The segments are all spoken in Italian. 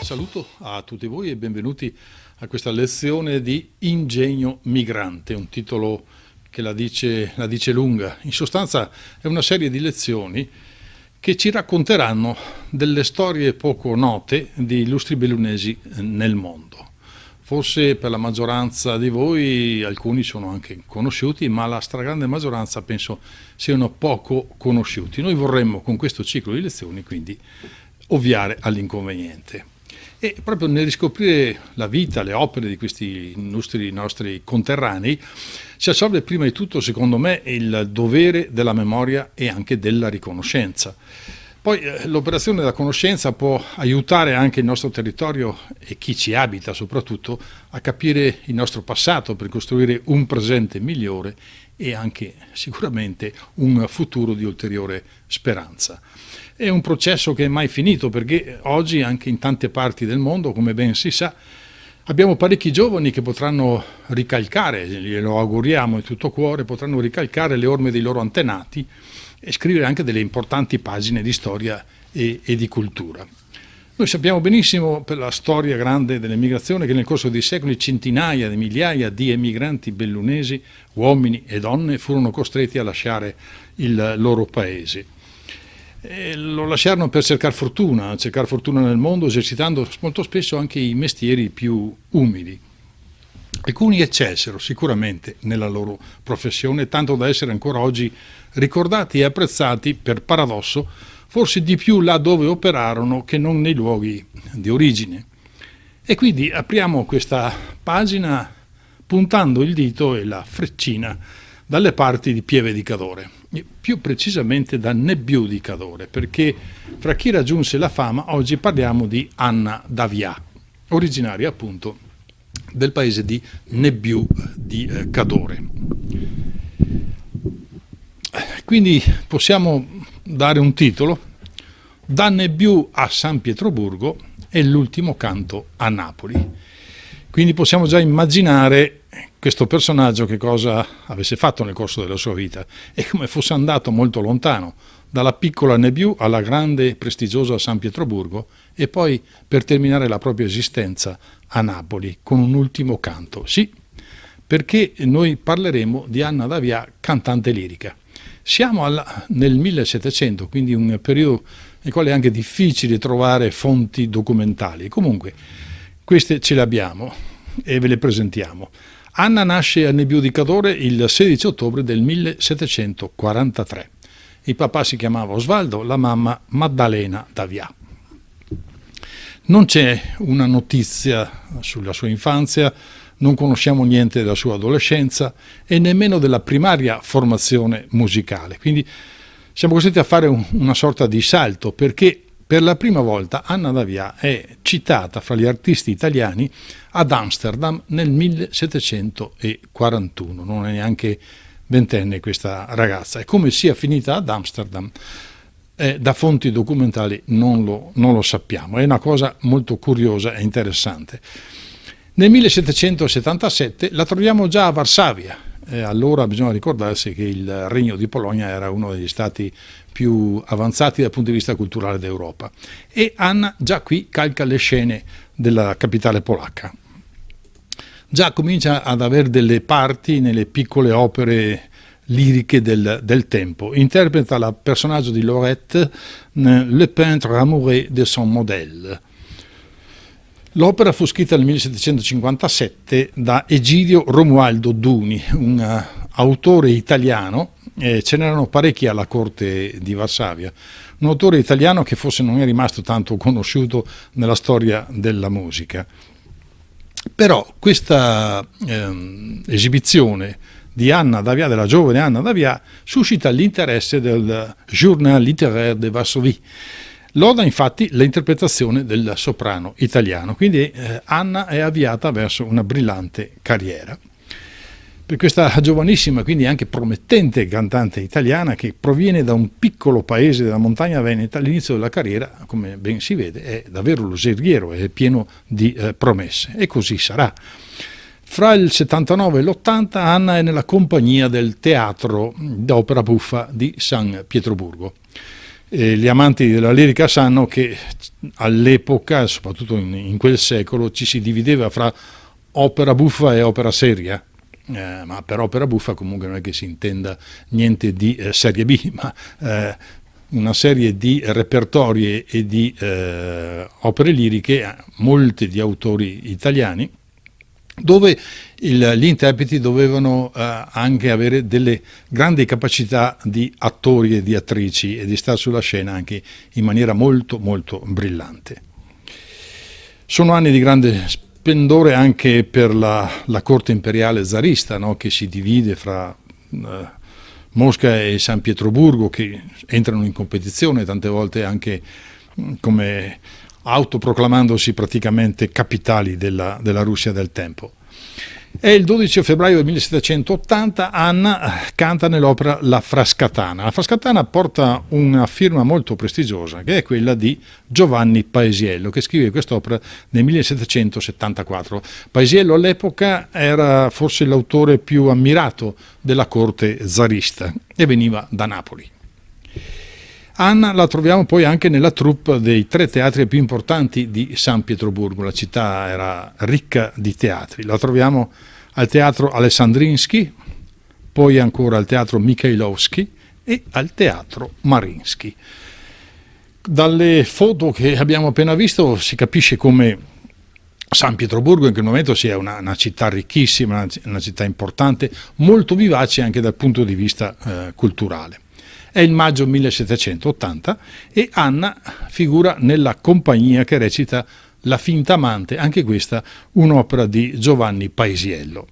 saluto a tutti voi e benvenuti a questa lezione di Ingegno Migrante, un titolo che la dice lunga. In sostanza è una serie di lezioni che ci racconteranno delle storie poco note di illustri bellunesi nel mondo. Forse per la maggioranza di voi alcuni sono anche conosciuti, ma la stragrande maggioranza penso siano poco conosciuti. Noi vorremmo con questo ciclo di lezioni quindi ovviare all'inconveniente e proprio nel riscoprire la vita, le opere di questi illustri nostri conterranei si assolve prima di tutto, secondo me, il dovere della memoria e anche della riconoscenza. Poi l'operazione della conoscenza può aiutare anche il nostro territorio e chi ci abita soprattutto a capire il nostro passato per costruire un presente migliore e anche sicuramente un futuro di ulteriore speranza. È un processo che è mai finito perché oggi anche in tante parti del mondo, come ben si sa, abbiamo parecchi giovani che potranno ricalcare, glielo auguriamo di tutto cuore, potranno ricalcare le orme dei loro antenati e scrivere anche delle importanti pagine di storia e di cultura. Noi sappiamo benissimo per la storia grande dell'emigrazione che nel corso dei secoli centinaia di migliaia di emigranti bellunesi, uomini e donne, furono costretti a lasciare il loro paese. E lo lasciarono per cercare fortuna nel mondo, esercitando molto spesso anche i mestieri più umili. Alcuni eccelsero sicuramente nella loro professione, tanto da essere ancora oggi ricordati e apprezzati, per paradosso, forse di più là dove operarono che non nei luoghi di origine. E quindi apriamo questa pagina puntando il dito e la freccina dalle parti di Pieve di Cadore, più precisamente da Nebbiu di Cadore, perché fra chi raggiunse la fama oggi parliamo di Anna d'Avià, originaria appunto del paese di Nebbiu di Cadore. Quindi possiamo dare un titolo: Da Nebbiu a San Pietroburgo e l'ultimo canto a Napoli. Quindi possiamo già immaginare questo personaggio che cosa avesse fatto nel corso della sua vita e come fosse andato molto lontano, dalla piccola Nebbiu alla grande e prestigiosa San Pietroburgo e poi per terminare la propria esistenza a Napoli con un ultimo canto. Sì, perché noi parleremo di Anna d'Avià, cantante lirica. Siamo nel 1700, quindi un periodo nel quale è anche difficile trovare fonti documentali. Comunque, queste ce le abbiamo e ve le presentiamo. Anna nasce a Nebbiu di Cadore il 16 ottobre del 1743. Il papà si chiamava Osvaldo, la mamma Maddalena d'Avià. Non c'è una notizia sulla sua infanzia, non conosciamo niente della sua adolescenza e nemmeno della primaria formazione musicale. Quindi siamo costretti a fare una sorta di salto perché per la prima volta Anna d'Avià è citata fra gli artisti italiani ad Amsterdam nel 1741. Non è neanche ventenne questa ragazza e come sia finita ad Amsterdam da fonti documentali non lo sappiamo. È una cosa molto curiosa e interessante. Nel 1777 la troviamo già a Varsavia. Allora bisogna ricordarsi che il Regno di Polonia era uno degli stati più avanzati dal punto di vista culturale d'Europa e Anna già qui calca le scene della capitale polacca. Già comincia ad avere delle parti nelle piccole opere liriche del tempo. Interpreta il personaggio di Laurette, Le peintre amoureux de son modèle. L'opera fu scritta nel 1757 da Egidio Romualdo Duni, un autore italiano, ce n'erano parecchi alla corte di Varsavia, un autore italiano che forse non è rimasto tanto conosciuto nella storia della musica. Però questa esibizione di Anna d'Avià, della giovane Anna d'Avià, suscita l'interesse del Journal littéraire de Varsovie. Loda infatti l'interpretazione del soprano italiano, quindi Anna è avviata verso una brillante carriera. Per questa giovanissima, quindi anche promettente cantante italiana che proviene da un piccolo paese della montagna veneta, all'inizio della carriera, come ben si vede, è davvero lusinghiero, è pieno di promesse e così sarà. Fra il 79 e l'80 Anna è nella compagnia del Teatro d'Opera Buffa di San Pietroburgo. Gli amanti della lirica sanno che all'epoca, soprattutto in quel secolo, ci si divideva fra opera buffa e opera seria. Ma per opera buffa comunque non è che si intenda niente di serie B, ma una serie di repertori e di opere liriche, molte di autori italiani, dove gli interpreti dovevano anche avere delle grandi capacità di attori e di attrici e di stare sulla scena anche in maniera molto molto brillante. Sono anni di grande splendore anche per la corte imperiale zarista, no? Che si divide fra Mosca e San Pietroburgo, che entrano in competizione tante volte anche come autoproclamandosi praticamente capitali della Russia del tempo. È il 12 febbraio del 1780, Anna canta nell'opera La Frascatana. La Frascatana porta una firma molto prestigiosa, che è quella di Giovanni Paesiello, che scrive quest'opera nel 1774. Paesiello all'epoca era forse l'autore più ammirato della corte zarista e veniva da Napoli. Anna la troviamo poi anche nella troupe dei 3 teatri più importanti di San Pietroburgo. La città era ricca di teatri. La troviamo al teatro Alessandrinsky, poi ancora al teatro Mikhailovsky e al teatro Mariinsky. Dalle foto che abbiamo appena visto si capisce come San Pietroburgo in quel momento sia una città ricchissima, una città importante, molto vivace anche dal punto di vista culturale. È il maggio 1780 e Anna figura nella compagnia che recita La finta amante, anche questa un'opera di Giovanni Paesiello.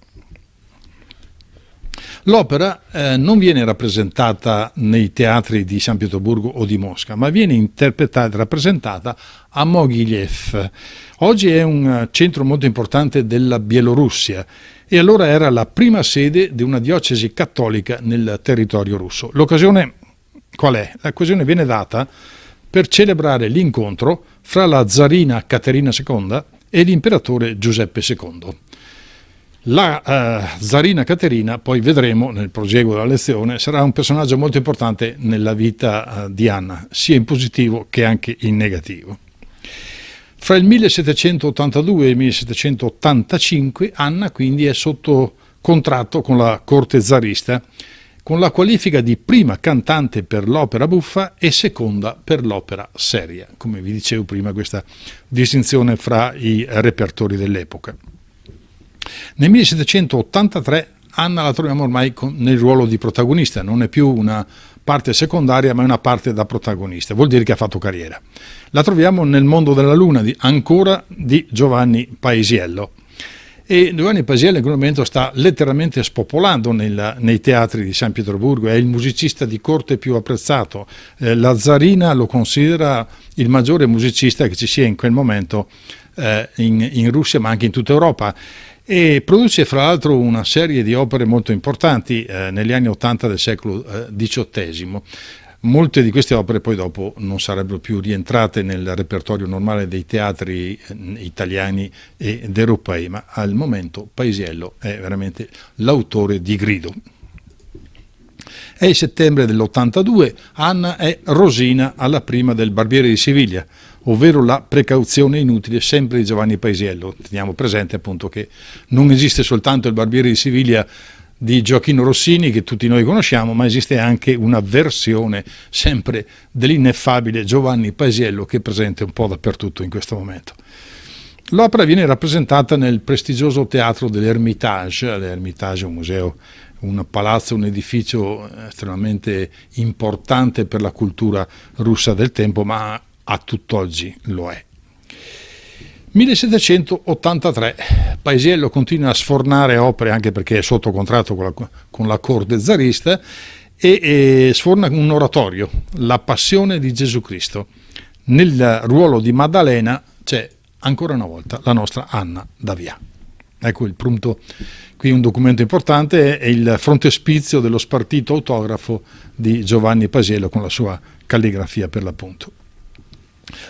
L'opera non viene rappresentata nei teatri di San Pietroburgo o di Mosca, ma viene interpretata e rappresentata a Mogilev. Oggi è un centro molto importante della Bielorussia e allora era la prima sede di una diocesi cattolica nel territorio russo. L'occasione qual è? L'occasione viene data per celebrare l'incontro fra la zarina Caterina II e l'imperatore Giuseppe II. La zarina Caterina, poi vedremo nel proseguo della lezione, sarà un personaggio molto importante nella vita di Anna, sia in positivo che anche in negativo. Fra il 1782 e il 1785 Anna quindi è sotto contratto con la corte zarista, con la qualifica di prima cantante per l'opera buffa e seconda per l'opera seria, come vi dicevo prima, questa distinzione fra i repertori dell'epoca. Nel 1783 Anna la troviamo ormai nel ruolo di protagonista, non è più una parte secondaria ma è una parte da protagonista, vuol dire che ha fatto carriera. La troviamo nel Mondo della Luna, ancora di Giovanni Paesiello. E Giovanni Paesiello in quel momento sta letteralmente spopolando nei teatri di San Pietroburgo, è il musicista di corte più apprezzato, la zarina lo considera il maggiore musicista che ci sia in quel momento in Russia ma anche in tutta Europa, e produce fra l'altro una serie di opere molto importanti negli anni 80 del secolo XVIII. Molte di queste opere poi dopo non sarebbero più rientrate nel repertorio normale dei teatri italiani ed europei, ma al momento Paesiello è veramente l'autore di grido. È il settembre dell'82, Anna è Rosina alla prima del Barbiere di Siviglia, ovvero La precauzione inutile, sempre di Giovanni Paesiello. Teniamo presente appunto che non esiste soltanto il Barbiere di Siviglia di Gioachino Rossini che tutti noi conosciamo, ma esiste anche una versione sempre dell'ineffabile Giovanni Paesiello che è presente un po' dappertutto in questo momento. L'opera viene rappresentata nel prestigioso teatro dell'Ermitage. L'Ermitage è un museo, un palazzo, un edificio estremamente importante per la cultura russa del tempo, ma a tutt'oggi lo è. 1783, Paesiello continua a sfornare opere anche perché è sotto contratto con la corte zarista e sforna un oratorio, La Passione di Gesù Cristo. Nel ruolo di Maddalena c'è ancora una volta la nostra Anna D'Avia. Ecco il punto, qui un documento importante è il frontespizio dello spartito autografo di Giovanni Paesiello con la sua calligrafia per l'appunto.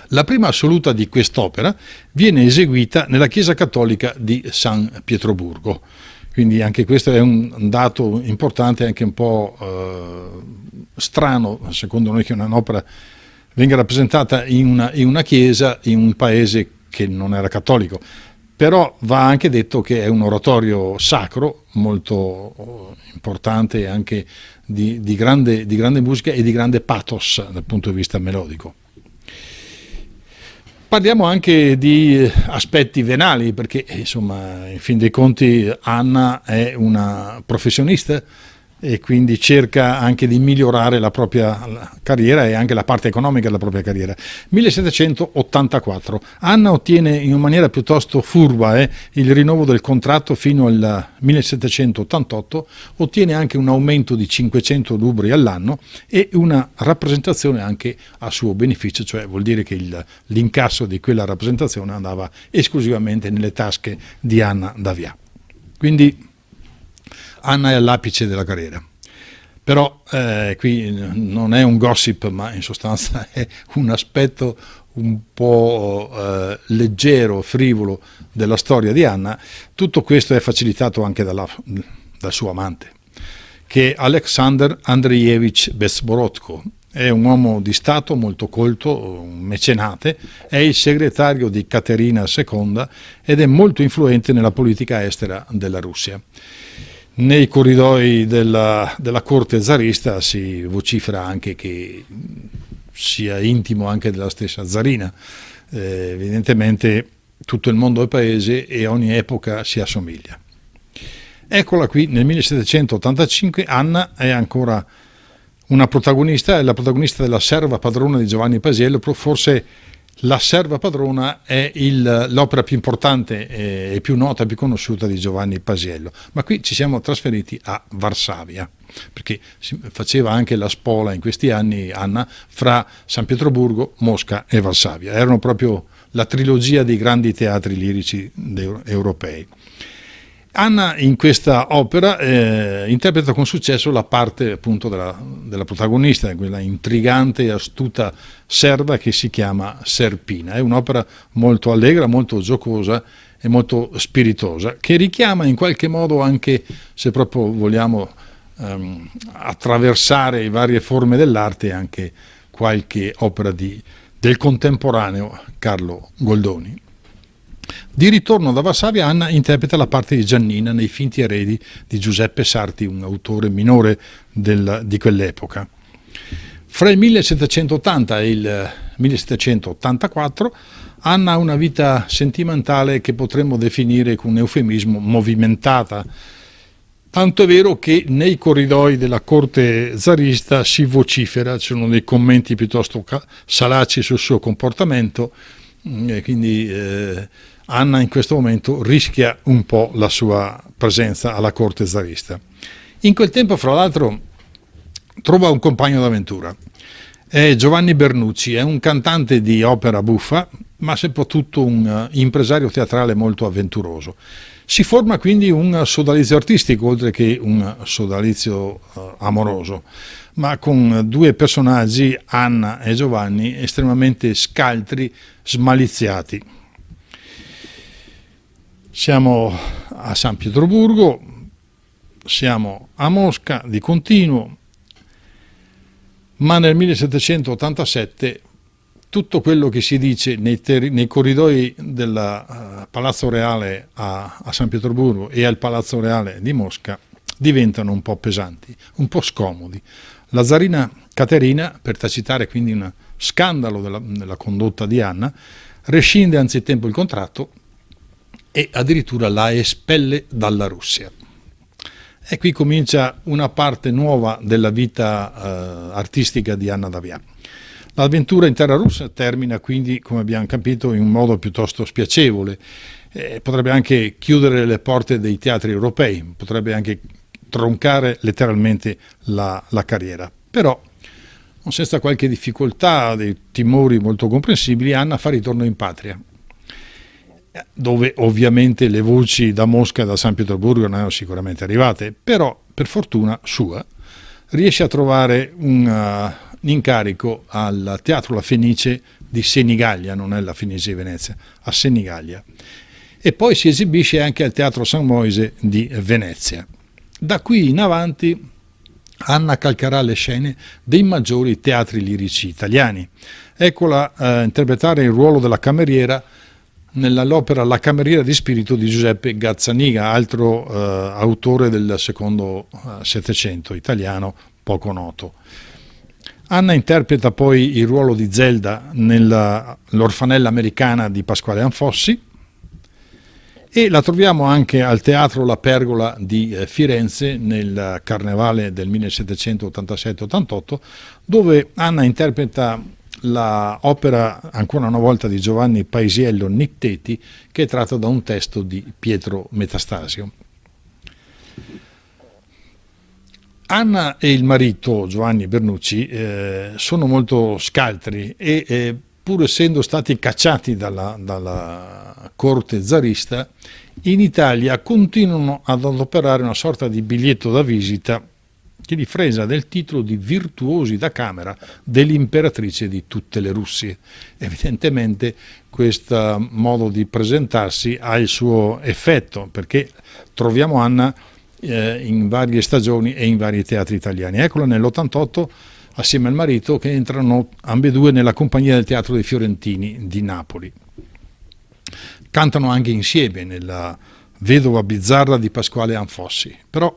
La prima assoluta di quest'opera viene eseguita nella chiesa cattolica di San Pietroburgo, quindi anche questo è un dato importante, anche un po' strano secondo noi che un'opera venga rappresentata in una chiesa in un paese che non era cattolico. Però va anche detto che è un oratorio sacro, molto importante e anche di grande musica e di grande pathos dal punto di vista melodico. Parliamo anche di aspetti venali, perché insomma, in fin dei conti Anna è una professionista e quindi cerca anche di migliorare la propria carriera e anche la parte economica della propria carriera. 1784. Anna ottiene in maniera piuttosto furba il rinnovo del contratto fino al 1788, ottiene anche un aumento di 500 rubli all'anno e una rappresentazione anche a suo beneficio, cioè vuol dire che l'incasso di quella rappresentazione andava esclusivamente nelle tasche di Anna d'Avia. Quindi Anna è all'apice della carriera, però qui non è un gossip, ma in sostanza è un aspetto un po' leggero, frivolo della storia di Anna. Tutto questo è facilitato anche dal suo amante, che è Alexander Andreevich Bezborodko. È un uomo di Stato molto colto, un mecenate, è il segretario di Caterina II ed è molto influente nella politica estera della Russia. Nei corridoi della corte zarista si vocifera anche che sia intimo anche della stessa zarina. Evidentemente tutto il mondo è paese e ogni epoca si assomiglia. Eccola qui, nel 1785 Anna è ancora una protagonista, è la protagonista della serva padrona di Giovanni Paisiello, forse la serva padrona è l'opera più importante e più nota, più conosciuta di Giovanni Paisiello, ma qui ci siamo trasferiti a Varsavia, perché si faceva anche la spola in questi anni, Anna, fra San Pietroburgo, Mosca e Varsavia. Erano proprio la trilogia dei grandi teatri lirici europei. Anna in questa opera interpreta con successo la parte appunto della protagonista, quella intrigante e astuta serva che si chiama Serpina. È un'opera molto allegra, molto giocosa e molto spiritosa, che richiama in qualche modo anche, se proprio vogliamo attraversare le varie forme dell'arte, anche qualche opera del contemporaneo Carlo Goldoni. Di ritorno da Varsavia, Anna interpreta la parte di Giannina nei Finti eredi di Giuseppe Sarti, un autore minore di quell'epoca. Fra il 1780 e il 1784 Anna ha una vita sentimentale che potremmo definire con un eufemismo movimentata, tanto è vero che nei corridoi della corte zarista si vocifera, ci sono dei commenti piuttosto salaci sul suo comportamento, quindi Anna in questo momento rischia un po' la sua presenza alla corte zarista. In quel tempo, fra l'altro, trova un compagno d'avventura. È Giovanni Bernucci, è un cantante di opera buffa, ma soprattutto un impresario teatrale molto avventuroso. Si forma quindi un sodalizio artistico, oltre che un sodalizio amoroso, ma con due personaggi, Anna e Giovanni, estremamente scaltri, smaliziati. Siamo a San Pietroburgo, siamo a Mosca di continuo, ma nel 1787 tutto quello che si dice nei corridoi del Palazzo Reale a San Pietroburgo e al Palazzo Reale di Mosca diventano un po' pesanti, un po' scomodi. La zarina Caterina, per tacitare quindi un scandalo della condotta di Anna, rescinde anzitempo il contratto e addirittura la espelle dalla Russia. E qui comincia una parte nuova della vita artistica di Anna d'Avia. L'avventura in terra russa termina quindi, come abbiamo capito, in un modo piuttosto spiacevole. Potrebbe anche chiudere le porte dei teatri europei, potrebbe anche troncare letteralmente la carriera. Però, senza qualche difficoltà, dei timori molto comprensibili, Anna fa ritorno in patria, dove ovviamente le voci da Mosca e da San Pietroburgo non erano sicuramente arrivate, però per fortuna sua riesce a trovare un incarico al Teatro La Fenice di Senigallia, non è la Fenice di Venezia, a Senigallia, e poi si esibisce anche al Teatro San Moise di Venezia. Da qui in avanti Anna calcherà le scene dei maggiori teatri lirici italiani. Eccola interpretare il ruolo della cameriera nell'opera La cameriera di spirito di Giuseppe Gazzaniga, altro autore del secondo Settecento italiano poco noto. Anna interpreta poi il ruolo di Zelda nell'Orfanella americana di Pasquale Anfossi, e la troviamo anche al Teatro La Pergola di Firenze nel Carnevale del 1787-88, dove Anna interpreta l'opera ancora una volta di Giovanni Paisiello Nitteti, che è tratta da un testo di Pietro Metastasio. Anna e il marito Giovanni Bernucci sono molto scaltri e pur essendo stati cacciati dalla corte zarista, in Italia continuano ad adoperare una sorta di biglietto da visita che li frega del titolo di virtuosi da camera dell'imperatrice di tutte le Russie. Evidentemente questo modo di presentarsi ha il suo effetto, perché troviamo Anna in varie stagioni e in vari teatri italiani. Eccola nell'88 assieme al marito, che entrano ambedue nella compagnia del Teatro dei Fiorentini di Napoli. Cantano anche insieme nella Vedova bizzarra di Pasquale Anfossi, però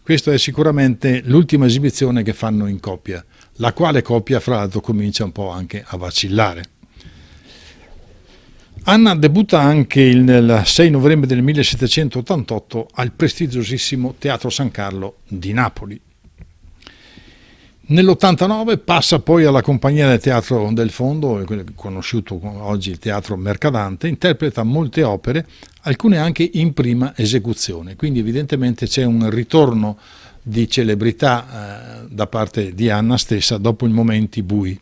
questa è sicuramente l'ultima esibizione che fanno in coppia, la quale coppia fra l'altro comincia un po' anche a vacillare. Anna debutta anche il 6 novembre del 1788 al prestigiosissimo Teatro San Carlo di Napoli. Nell'89 passa poi alla compagnia del Teatro del Fondo, conosciuto oggi il Teatro Mercadante, interpreta molte opere, alcune anche in prima esecuzione, quindi evidentemente c'è un ritorno di celebrità da parte di Anna stessa dopo i momenti bui.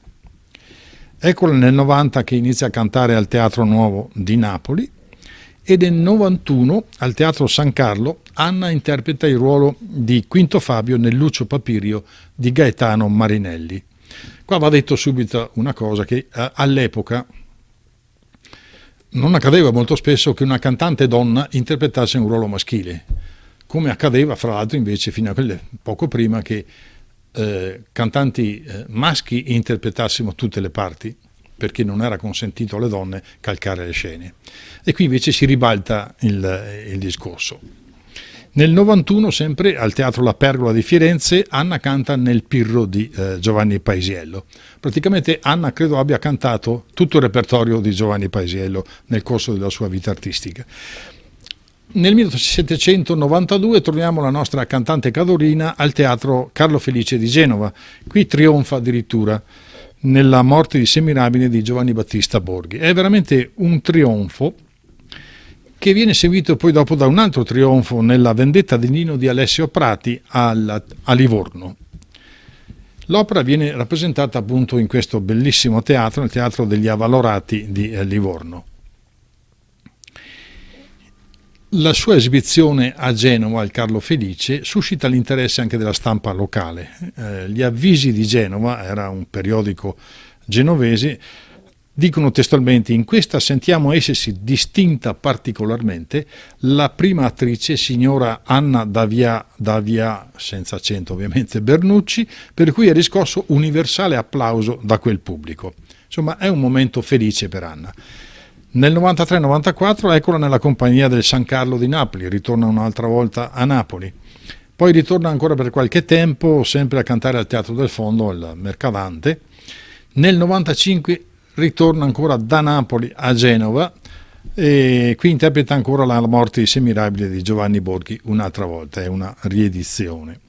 Eccola nel 90 che inizia a cantare al Teatro Nuovo di Napoli, e nel 91 al Teatro San Carlo Anna interpreta il ruolo di Quinto Fabio nel Lucio Papirio di Gaetano Marinelli. Qua va detto subito una cosa, che all'epoca non accadeva molto spesso che una cantante donna interpretasse un ruolo maschile, come accadeva fra l'altro invece fino a poco prima che cantanti maschi interpretassimo tutte le parti, perché non era consentito alle donne calcare le scene. E qui invece si ribalta il discorso. Nel 91, sempre al Teatro La Pergola di Firenze, Anna canta nel Pirro di Giovanni Paisiello. Praticamente Anna credo abbia cantato tutto il repertorio di Giovanni Paisiello nel corso della sua vita artistica. Nel 1792 troviamo la nostra cantante cadorina al Teatro Carlo Felice di Genova. Qui trionfa addirittura nella Morte di Semirabile di Giovanni Battista Borghi. È veramente un trionfo che viene seguito poi dopo da un altro trionfo nella Vendetta di Nino di Alessio Prati a Livorno. L'opera viene rappresentata appunto in questo bellissimo teatro, il Teatro degli Avvalorati di Livorno. La sua esibizione a Genova, al Carlo Felice, suscita l'interesse anche della stampa locale. Gli Avvisi di Genova, era un periodico genovese, dicono testualmente: in questa sentiamo essersi distinta particolarmente la prima attrice, signora Anna Davia, senza accento ovviamente, Bernucci, per cui è riscosso universale applauso da quel pubblico. Insomma, è un momento felice per Anna. Nel 93-94 eccola nella compagnia del San Carlo di Napoli, ritorna un'altra volta a Napoli, poi ritorna ancora per qualche tempo sempre a cantare al Teatro del Fondo, al Mercadante. Nel 95 ritorna ancora da Napoli a Genova e qui interpreta ancora La Morte di Semirabile di Giovanni Borghi un'altra volta, è una riedizione.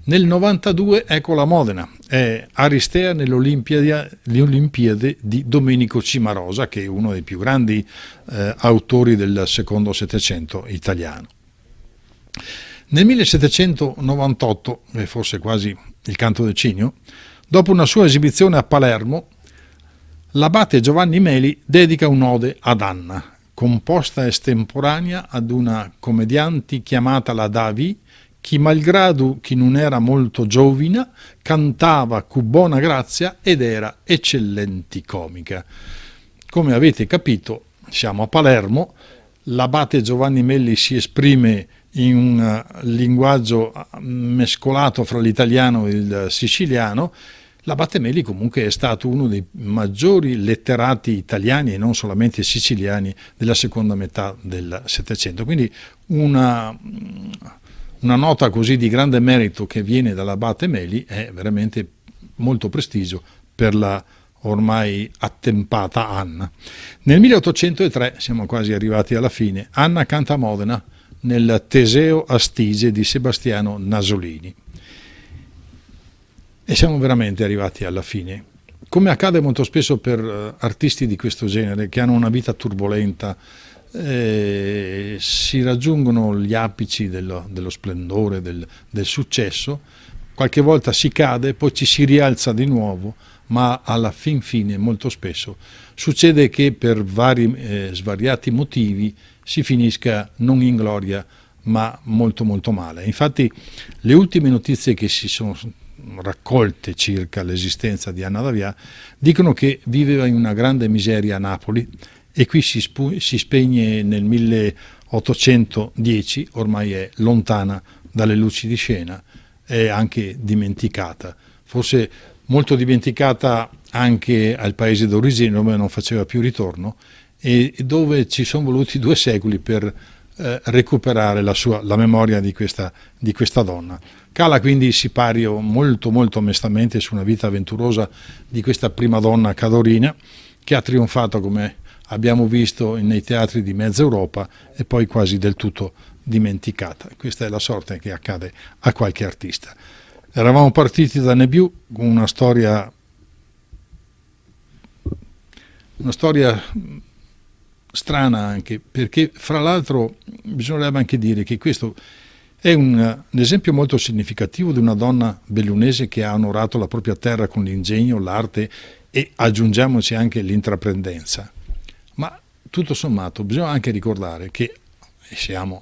Nel 92 eccola a Modena, è Aristea nelle Olimpiadi di Domenico Cimarosa, che è uno dei più grandi autori del secondo Settecento italiano. Nel 1798, forse quasi il canto del Cigno, dopo una sua esibizione a Palermo, l'abate Giovanni Meli dedica un'ode ad Anna, composta estemporanea ad una commedianti chiamata la Davi, chi malgrado chi non era molto giovina, cantava cu buona grazia ed era eccellenti comica. Come avete capito, siamo a Palermo, l'abate Giovanni Melli si esprime in un linguaggio mescolato fra l'italiano e il siciliano. L'Abate Meli comunque è stato uno dei maggiori letterati italiani e non solamente siciliani della seconda metà del Settecento, quindi una nota così di grande merito che viene dall'Abate Meli è veramente molto prestigio per la ormai attempata Anna. Nel 1803, siamo quasi arrivati alla fine, Anna canta a Modena nel Teseo Astige di Sebastiano Nasolini. E siamo veramente arrivati alla fine. Come accade molto spesso per artisti di questo genere, che hanno una vita turbolenta, si raggiungono gli apici dello splendore, del successo, qualche volta si cade, poi ci si rialza di nuovo, ma alla fin fine molto spesso succede che per vari svariati motivi si finisca non in gloria ma molto molto male. Infatti le ultime notizie che si sono raccolte circa l'esistenza di Anna D'Avia dicono che viveva in una grande miseria a Napoli e qui si spegne nel 1810, ormai è lontana dalle luci di scena, è anche dimenticata, forse molto dimenticata anche al paese d'origine dove non faceva più ritorno e dove ci sono voluti 2 secoli per recuperare la memoria di questa donna. Cala quindi il sipario molto molto onestamente su una vita avventurosa di questa prima donna cadorina che ha trionfato, come abbiamo visto, nei teatri di mezza Europa e poi quasi del tutto dimenticata. Questa è la sorte che accade a qualche artista. Eravamo partiti da Nebiu con una storia strana anche, perché fra l'altro bisognerebbe anche dire che questo è un esempio molto significativo di una donna bellunese che ha onorato la propria terra con l'ingegno, l'arte e aggiungiamoci anche l'intraprendenza. Ma tutto sommato bisogna anche ricordare che siamo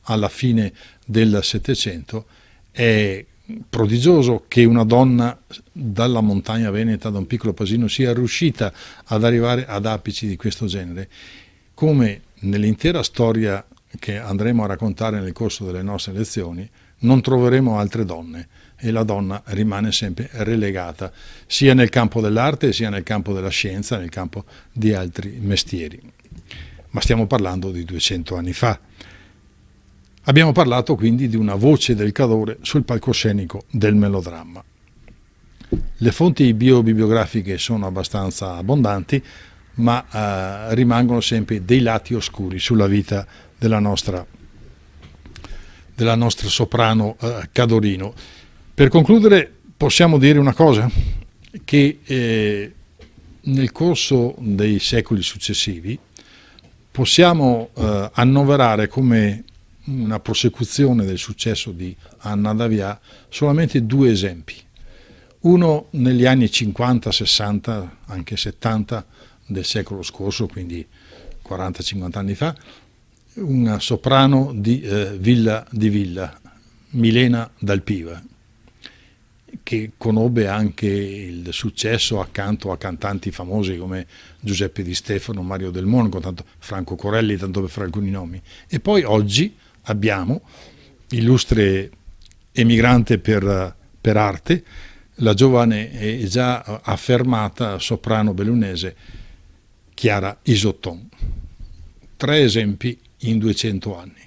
alla fine del Settecento, è prodigioso che una donna dalla montagna veneta, da un piccolo paesino, sia riuscita ad arrivare ad apici di questo genere, come nell'intera storia che andremo a raccontare nel corso delle nostre lezioni non troveremo altre donne e la donna rimane sempre relegata sia nel campo dell'arte sia nel campo della scienza, nel campo di altri mestieri. Ma stiamo parlando di 200 anni fa. Abbiamo parlato quindi di una voce del Cadore sul palcoscenico del melodramma. Le fonti biobibliografiche sono abbastanza abbondanti, ma rimangono sempre dei lati oscuri sulla vita della nostra soprano Cadorino. Per concludere possiamo dire una cosa, che nel corso dei secoli successivi possiamo annoverare come una prosecuzione del successo di Anna D'Avia solamente 2 esempi. Uno negli anni 50, 60, anche 70 del secolo scorso, quindi 40-50 anni fa, una soprano di Villa di Villa, Milena Dalpiva, che conobbe anche il successo accanto a cantanti famosi come Giuseppe Di Stefano, Mario Del Monaco, Franco Corelli, tanto per fare alcuni nomi. E poi oggi abbiamo, illustre emigrante per arte, la giovane e già affermata soprano bellunese Chiara Isotton. 3 esempi in 200 anni.